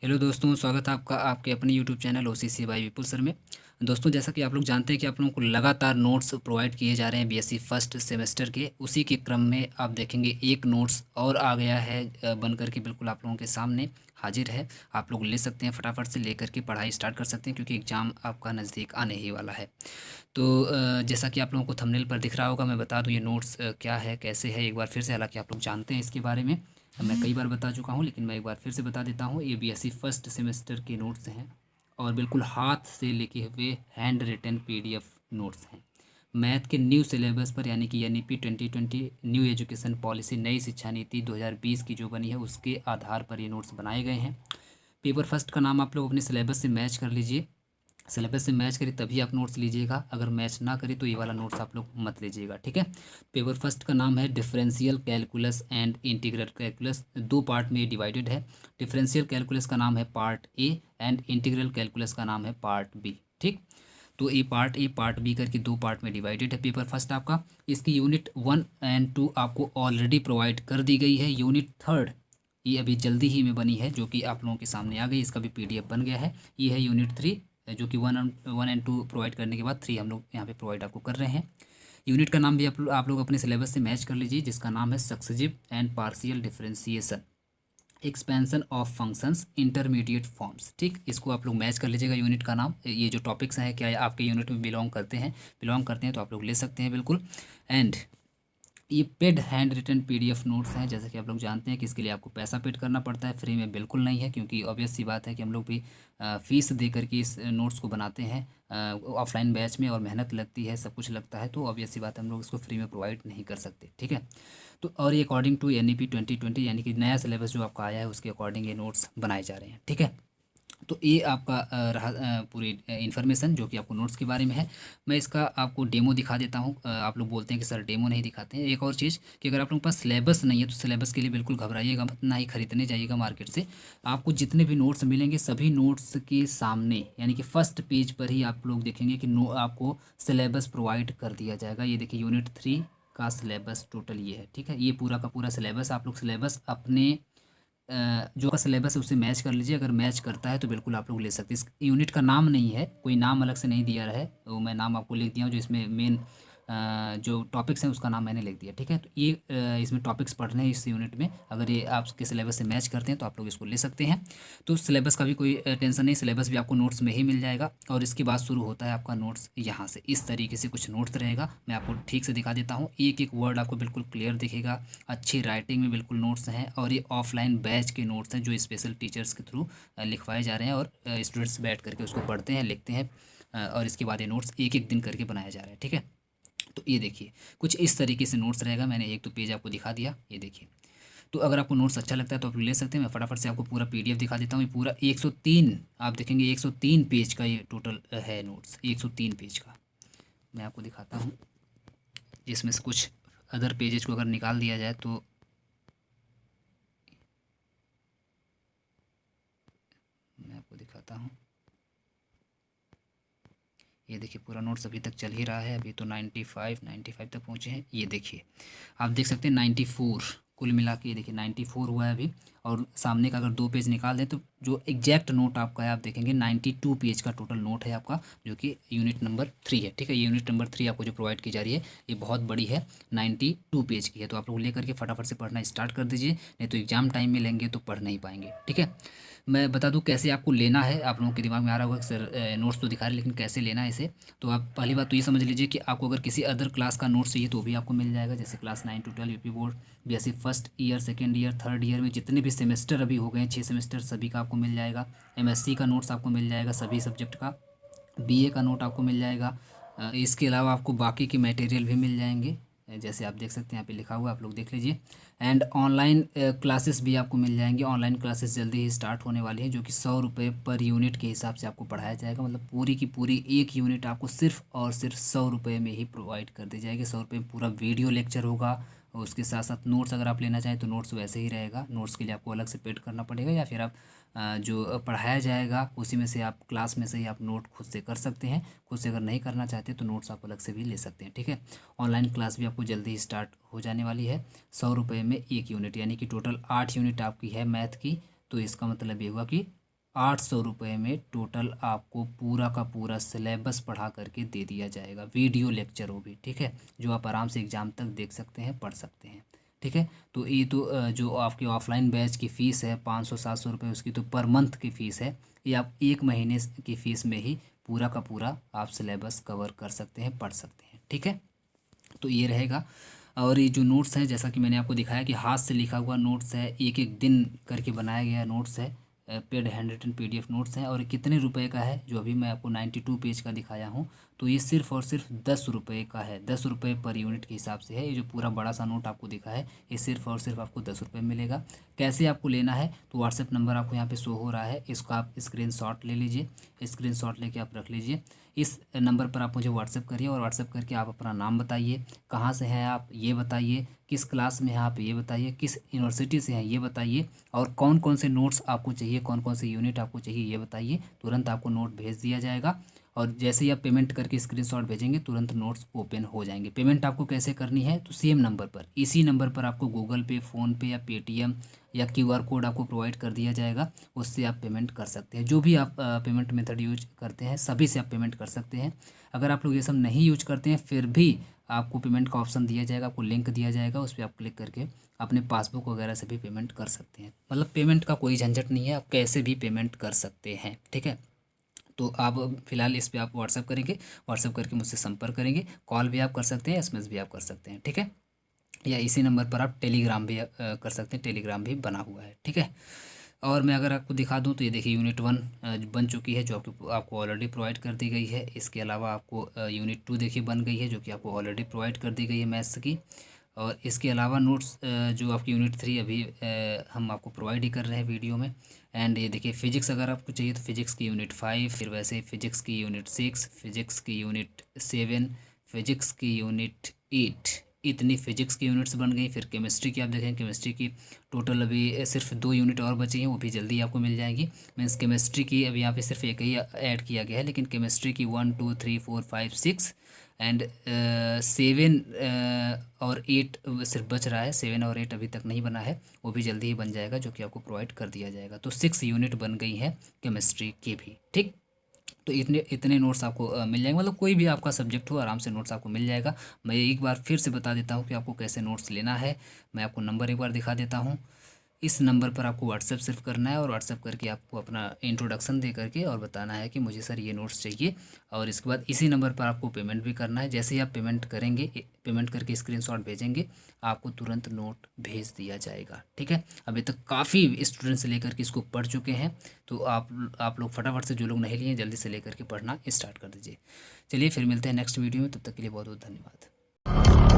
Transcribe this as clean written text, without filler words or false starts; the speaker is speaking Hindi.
हेलो दोस्तों, स्वागत है आपका आपके अपने यूट्यूब चैनल ओसीसी बाय विपुल सर में। दोस्तों, जैसा कि आप लोग जानते हैं कि आप लोगों को लगातार नोट्स प्रोवाइड किए जा रहे हैं बीएससी फर्स्ट सेमेस्टर के। उसी के क्रम में आप देखेंगे एक नोट्स और आ गया है बन कर के बिल्कुल आप लोगों के सामने हाजिर है। आप लोग ले सकते हैं, फटाफट से लेकर के पढ़ाई स्टार्ट कर सकते हैं क्योंकि एग्ज़ाम आपका नज़दीक आने ही वाला है। तो जैसा कि आप लोगों को थंबनेल पर दिख रहा होगा, मैं बता दूं ये नोट्स क्या है, कैसे है, एक बार फिर से। हालांकि आप लोग जानते हैं इसके बारे में, मैं कई बार बता चुका हूं, लेकिन मैं एक बार फिर से बता देता हूं। ये बीएससी फर्स्ट सेमेस्टर के नोट्स हैं और बिल्कुल हाथ से लिखे हुए हैंड रिटन पीडीएफ नोट्स हैं। मैथ के न्यू सिलेबस पर, यानी कि एनईपी 2020 न्यू एजुकेशन पॉलिसी, नई शिक्षा नीति 2020 की जो बनी है उसके आधार पर ये नोट्स बनाए गए हैं। पेपर फर्स्ट का नाम आप लोग अपने सिलेबस से मैच कर लीजिए। सिलेबस से मैच करी तभी आप नोट्स लीजिएगा, अगर मैच ना करी तो ये वाला नोट्स आप लोग मत लीजिएगा, ठीक है। पेपर फर्स्ट का नाम है differential calculus and integral calculus. दो पार्ट में डिवाइडेड है। डिफरेंशियल कैलकुलस का नाम है part A and integral calculus का नाम है पार्ट बी, ठीक। तो ये पार्ट ए पार्ट बी करके दो पार्ट में डिवाइडेड है पेपर फर्स्ट आपका। इसकी यूनिट 1 और 2 आपको ऑलरेडी प्रोवाइड कर दी गई है। यूनिट थर्ड ये अभी जल्दी ही में बनी है, जो कि आप लोगों के सामने आ गई, इसका भी पीडीएफ बन गया है। ये है यूनिट 3, जो कि 1 और 2 प्रोवाइड करने के बाद 3 हम लोग यहाँ पे प्रोवाइड आपको कर रहे हैं। यूनिट का नाम भी आप लोग अपने सिलेबस से मैच कर लीजिए, जिसका नाम है successive and partial differentiation, expansion of functions, intermediate forms, ठीक। इसको आप लोग मैच कर लीजिएगा। यूनिट का नाम, ये जो टॉपिक्स हैं क्या आपके यूनिट में बिलोंग करते हैं तो आप लोग ले सकते हैं बिल्कुल। एंड ये paid handwritten PDF notes हैं। जैसे कि आप लोग जानते हैं कि इसके लिए आपको पैसा पेड करना पड़ता है, फ्री में बिल्कुल नहीं है, क्योंकि ऑब्वियस सी बात है कि हम लोग भी फीस दे करके इस नोट्स को बनाते हैं ऑफलाइन बैच में, और मेहनत लगती है, सब कुछ लगता है, तो ऑब्वियस सी बात है हम लोग इसको फ्री में प्रोवाइड नहीं कर सकते, ठीक है। तो और ये अकॉर्डिंग टू एनईपी 2020, यानी कि नया सिलेबस जो आपका आया है उसके अकॉर्डिंग ये नोट्स बनाए जा रहे हैं, ठीक है। तो ये आपका रहा पूरी इन्फॉर्मेशन जो कि आपको नोट्स के बारे में है। मैं इसका आपको डेमो दिखा देता हूँ। आप लोग बोलते हैं कि सर डेमो नहीं दिखाते हैं। एक और चीज़ कि अगर आप लोगों के पास सिलेबस नहीं है तो सिलेबस के लिए बिल्कुल घबराइएगा मत, ना ही खरीदने जाइएगा मार्केट से। आपको जितने भी नोट्स मिलेंगे सभी नोट्स के सामने, यानी कि फर्स्ट पेज पर ही आप लोग देखेंगे कि आपको सिलेबस प्रोवाइड कर दिया जाएगा। ये देखिए यूनिट 3 का सिलेबस टोटल ये है, ठीक है। ये पूरा का पूरा सिलेबस, आप लोग सिलेबस अपने जो का सिलेबस है उससे मैच कर लीजिए। अगर मैच करता है तो बिल्कुल आप लोग ले सकते हैं। इस यूनिट का नाम नहीं है, कोई नाम अलग से नहीं दिया रहा है, तो मैं नाम आपको लिख दिया हूँ। जो इसमें मेन जो टॉपिक्स हैं उसका नाम मैंने लिख दिया, ठीक है। तो ये इसमें टॉपिक्स पढ़ने हैं इस यूनिट में। अगर ये आपके सिलेबस से मैच करते हैं तो आप लोग इसको ले सकते हैं। तो सिलेबस का भी कोई टेंशन नहीं, सिलेबस भी आपको नोट्स में ही मिल जाएगा। और इसके बाद शुरू होता है आपका नोट्स यहाँ से। इस तरीके से कुछ नोट्स रहेगा, मैं आपको ठीक से दिखा देता हूँ। एक एक वर्ड आपको बिल्कुल क्लियर दिखेगा, अच्छी राइटिंग में बिल्कुल नोट्स हैं। और ये ऑफलाइन बैच के नोट्स हैं जो स्पेशल टीचर्स के थ्रू लिखवाए जा रहे हैं, और स्टूडेंट्स बैठ करके उसको पढ़ते हैं, लिखते हैं, और इसके बाद ये नोट्स एक एक दिन करके बनाया जा रहा है, ठीक है। तो ये देखिए कुछ इस तरीके से नोट्स रहेगा। मैंने एक तो पेज आपको दिखा दिया, ये देखिए। तो अगर आपको नोट्स अच्छा लगता है तो आप ले सकते हैं। मैं फटाफट से आपको पूरा पीडीएफ दिखा देता हूँ। ये पूरा 103, आप देखेंगे 103 पेज का ये टोटल है नोट्स, 103 पेज का। मैं आपको दिखाता हूँ, जिसमें से कुछ अदर पेजेज को अगर निकाल दिया जाए तो मैं आपको दिखाता हूँ। ये देखिए पूरा नोट्स अभी तक चल ही रहा है। अभी तो 95 तक पहुँचे हैं। ये देखिए आप देख सकते हैं 94 कुल मिला के, ये देखिए 94 हुआ है अभी। और सामने का अगर 2 पेज निकाल दें तो जो एग्जैक्ट नोट आपका है आप देखेंगे 92 पेज का टोटल नोट है आपका, जो कि यूनिट नंबर 3 है, ठीक है। ये यूनिट नंबर 3 आपको जो प्रोवाइड की जा रही है ये बहुत बड़ी है, 92 पेज की है। तो आप लोग लेकर के फटाफट से पढ़ना स्टार्ट कर दीजिए, नहीं तो एग्जाम टाइम में लेंगे तो पढ़ नहीं पाएंगे, ठीक है। मैं बता दूं कैसे आपको लेना है। आप लोगों के दिमाग में आ रहा होगा कि सर नोट्स तो दिखा रहे लेकिन कैसे लेना है इसे। तो आप पहली बात तो ये समझ लीजिए कि आपको अगर किसी अदर क्लास का नोट्स चाहिए तो भी आपको मिल जाएगा, जैसे class 9 to 12 UP board, BSc first year, second year, third year में जितने भी सेमेस्टर अभी हो गए हैं, 6 सेमेस्टर, सभी का आपको मिल जाएगा। एमएससी का नोट्स आपको मिल जाएगा सभी सब्जेक्ट का। बीए का नोट आपको मिल जाएगा। इसके अलावा आपको बाकी के मटेरियल भी मिल जाएंगे, जैसे आप देख सकते हैं यहाँ पे लिखा हुआ है, आप लोग देख लीजिए। एंड ऑनलाइन क्लासेस भी आपको मिल जाएंगी। ऑनलाइन क्लासेस जल्दी ही स्टार्ट होने वाली हैं, जो कि 100 रुपये पर यूनिट के हिसाब से आपको पढ़ाया जाएगा। मतलब पूरी की पूरी एक यूनिट आपको सिर्फ और सिर्फ 100 रुपये में ही प्रोवाइड कर दी जाएगी। 100 रुपये में पूरा वीडियो लेक्चर होगा, और उसके साथ साथ नोट्स अगर आप लेना चाहें तो नोट्स वैसे ही रहेगा। नोट्स के लिए आपको अलग से पेड करना पड़ेगा, या फिर आप जो पढ़ाया जाएगा उसी में से आप क्लास में से ही आप नोट खुद से कर सकते हैं। खुद से अगर नहीं करना चाहते तो नोट्स आप अलग से भी ले सकते हैं, ठीक है। ऑनलाइन क्लास भी आपको जल्दी ही स्टार्ट हो जाने वाली है। 100 रुपये में एक यूनिट, यानी कि टोटल 8 यूनिट आपकी है मैथ की। तो इसका मतलब ये हुआ कि ₹800 में टोटल आपको पूरा का पूरा सिलेबस पढ़ा करके दे दिया जाएगा, वीडियो लेक्चर वो भी, ठीक है, जो आप आराम से एग्ज़ाम तक देख सकते हैं, पढ़ सकते हैं, ठीक है। तो ये तो जो आपकी ऑफलाइन बैच की फ़ीस है 500-700 उसकी तो पर मंथ की फ़ीस है। ये आप 1 महीने की फ़ीस में ही पूरा का पूरा आप सिलेबस कवर कर सकते हैं, पढ़ सकते हैं, ठीक है। तो ये रहेगा। और ये जो नोट्स हैं, जैसा कि मैंने आपको दिखाया कि हाथ से लिखा हुआ नोट्स है, एक एक दिन करके बनाया गया नोट्स है, paid handwritten PDF notes हैं। और कितने रुपए का है, जो अभी मैं आपको 92 पेज का दिखाया हूँ, तो ये सिर्फ़ और सिर्फ ₹10 का है। ₹10 पर यूनिट के हिसाब से है। ये जो पूरा बड़ा सा नोट आपको दिखा है, ये सिर्फ़ और सिर्फ आपको ₹10 मिलेगा। कैसे आपको लेना है, तो व्हाट्सएप नंबर आपको यहाँ पे शो हो रहा है, इसका आप स्क्रीनशॉट ले लीजिए, स्क्रीनशॉट लेके आप रख लीजिए। इस नंबर पर आप मुझे व्हाट्सएप करिए, और व्हाट्सएप करके आप अपना नाम बताइए, कहाँ से हैं आप ये बताइए, किस क्लास में हैं आप ये बताइए, किस यूनिवर्सिटी से हैं ये बताइए, और कौन कौन से नोट्स आपको चाहिए, कौन कौन से यूनिट आपको चाहिए ये बताइए। तुरंत आपको नोट भेज दिया जाएगा। और जैसे ही आप पेमेंट करके स्क्रीनशॉट भेजेंगे, तुरंत नोट्स ओपन हो जाएंगे। पेमेंट आपको कैसे करनी है, तो सेम नंबर पर, इसी नंबर पर आपको गूगल पे, फ़ोनपे या पेटीएम या QR कोड आपको प्रोवाइड कर दिया जाएगा, उससे आप पेमेंट कर सकते हैं। जो भी आप पेमेंट मेथड यूज करते हैं, सभी से आप पेमेंट कर सकते हैं। अगर आप लोग ये सब नहीं यूज करते हैं, फिर भी आपको पेमेंट का ऑप्शन दिया जाएगा, आपको लिंक दिया जाएगा, उस पर आप क्लिक करके अपने पासबुक वगैरह से भी पेमेंट कर सकते हैं। मतलब पेमेंट का कोई झंझट नहीं है, आप कैसे भी पेमेंट कर सकते हैं, ठीक है। तो आप फिलहाल इस पे आप व्हाट्सअप करेंगे, व्हाट्सअप करके मुझसे संपर्क करेंगे, कॉल भी आप कर सकते हैं, SMS भी आप कर सकते हैं, ठीक है। या इसी नंबर पर आप टेलीग्राम भी कर सकते हैं, टेलीग्राम भी बना हुआ है, ठीक है। और मैं अगर आपको दिखा दूं, तो ये देखिए यूनिट 1 बन चुकी है, जो आपको ऑलरेडी प्रोवाइड कर दी गई है। इसके अलावा आपको यूनिट 2 देखिए बन गई है, जो कि आपको ऑलरेडी प्रोवाइड कर दी गई है मैथ्स की। और इसके अलावा नोट्स जो आपकी यूनिट 3 अभी हम आपको प्रोवाइड ही कर रहे हैं वीडियो में। एंड ये देखिए फिजिक्स अगर आपको चाहिए, तो फिजिक्स की यूनिट 5, फिर वैसे फिजिक्स की यूनिट 6, फिजिक्स की यूनिट 7, फिजिक्स की यूनिट 8, इतनी फिजिक्स की यूनिट्स बन गई। फिर केमिस्ट्री की आप देखें, केमिस्ट्री की टोटल अभी सिर्फ 2 यूनिट और बची हैं, वो भी जल्दी आपको मिल जाएंगी। मीन्स केमिस्ट्री की अभी यहाँ पे सिर्फ एक ही ऐड किया गया है, लेकिन केमिस्ट्री की 1 2 3 4 5 6 एंड 7 और 8 सिर्फ बच रहा है। 7 और 8 अभी तक नहीं बना है, वो भी जल्दी ही बन जाएगा, जो कि आपको प्रोवाइड कर दिया जाएगा। तो 6 यूनिट बन गई हैं केमिस्ट्री की भी, ठीक। तो इतने इतने नोट्स आपको मिल जाएंगे, मतलब कोई भी आपका सब्जेक्ट हो, आराम से नोट्स आपको मिल जाएगा। मैं एक बार फिर से बता देता हूँ कि आपको कैसे नोट्स लेना है। मैं आपको नंबर एक बार दिखा देता हूँ। इस नंबर पर आपको व्हाट्सएप सिर्फ करना है, और व्हाट्सएप करके आपको अपना इंट्रोडक्शन दे करके और बताना है कि मुझे सर ये नोट्स चाहिए। और इसके बाद इसी नंबर पर आपको पेमेंट भी करना है। जैसे ही आप पेमेंट करेंगे, पेमेंट करके स्क्रीनशॉट भेजेंगे, आपको तुरंत नोट भेज दिया जाएगा, ठीक है। अभी तक काफ़ी स्टूडेंट्स लेकर के इसको पढ़ चुके हैं, तो आप लोग फटाफट से, जो लोग नहीं लिए, जल्दी से लेकर के पढ़ना स्टार्ट कर दीजिए। चलिए फिर मिलते हैं नेक्स्ट वीडियो में, तब तक के लिए बहुत बहुत धन्यवाद।